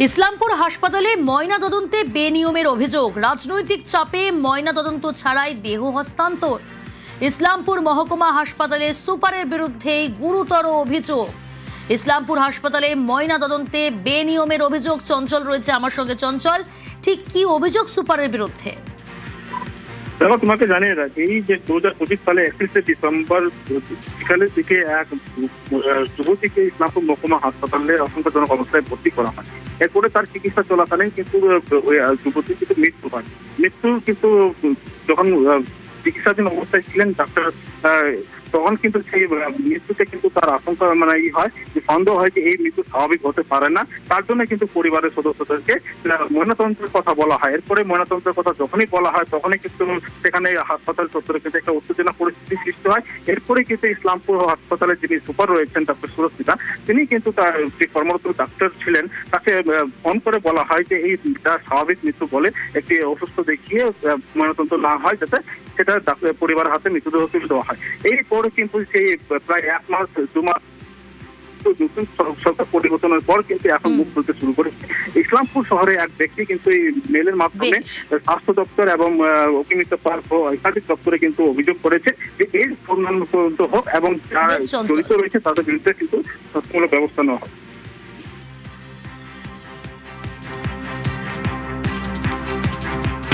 ইসলামপুর হাসপাতালে ময়নাতদন্তে বেনিয়মের অভিযোগ, রাজনৈতিক চাপে ময়নাতদন্ত ছাড়াই দেহ হস্তান্তর। ইসলামপুর মহকুমা হাসপাতালে সুপারের বিরুদ্ধে গুরুতর অভিযোগ। ইসলামপুর হাসপাতালে ময়নাতদন্তে বেনিয়মের অভিযোগ। চঞ্চল রয়েছে আমার সঙ্গে। চঞ্চল, ঠিক কি অভিযোগ সুপারের বিরুদ্ধে? দেখো, তোমাকে জানিয়ে রাখি যে 2025 সালে 31 ডিসেম্বর বিকালের দিকে এক যুবতীকে ইসলামপুর মহকুমা হাসপাতালে আশঙ্কাজনক অবস্থায় ভর্তি করা হয়। এরপরে তার চিকিৎসা চলাকালীন কিন্তু ওই যুবতীর কিন্তু মৃত্যু হয়। কিন্তু যখন চিকিৎসাধীন অবস্থায় ছিলেন ডাক্তার, তখন কিন্তু সেই মৃত্যুতে কিন্তু তার আশঙ্কা হয় যে সন্দেহ হয় যে এই মৃত্যু স্বাভাবিক হতে পারে না। তার জন্য কিন্তু পরিবারের সদস্যদেরকে ময়নাতদন্তের কথা বলা হয়। এরপরে ময়নাতদন্তের কথা যখনই বলা হয় তখনই কিন্তু সেখানে হাসপাতাল চত্বরে কিন্তু একটা উত্তেজনা পরিস্থিতি সৃষ্টি হয়। এরপরে কিন্তু ইসলামপুর হাসপাতালের যিনি সুপার রয়েছেন ডক্টর সুরস্মিতা, তিনি কিন্তু তার যে কর্মরত ডাক্তার ছিলেন তাকে ফোন করে বলা হয় যে এই তার স্বাভাবিক মৃত্যু বলে একটি অসুস্থ দেখিয়ে ময়নাতদন্ত না হয়, যাতে সেটা পরিবারের হাতে মৃতদেহ তুলে দেওয়া হয়। এরপরে কিন্তু সেই প্রায় 1 মাস 2 মাস নতুন সরকার পরিবর্তনের পর কিন্তু এখন মুখ খুলতে শুরু করেছে। ইসলামপুর শহরে এক ব্যক্তি কিন্তু এই মেলের মাধ্যমে স্বাস্থ্য দপ্তর এবং অগ্নিমিত্র পার্ক একাধিক দপ্তরে কিন্তু অভিযোগ করেছে যে এর পূর্ণাঙ্গ তদন্ত হোক এবং যারা জড়িত রয়েছে তাদের বিরুদ্ধে কিন্তু শাস্তিমূলক ব্যবস্থা নেওয়া হবে।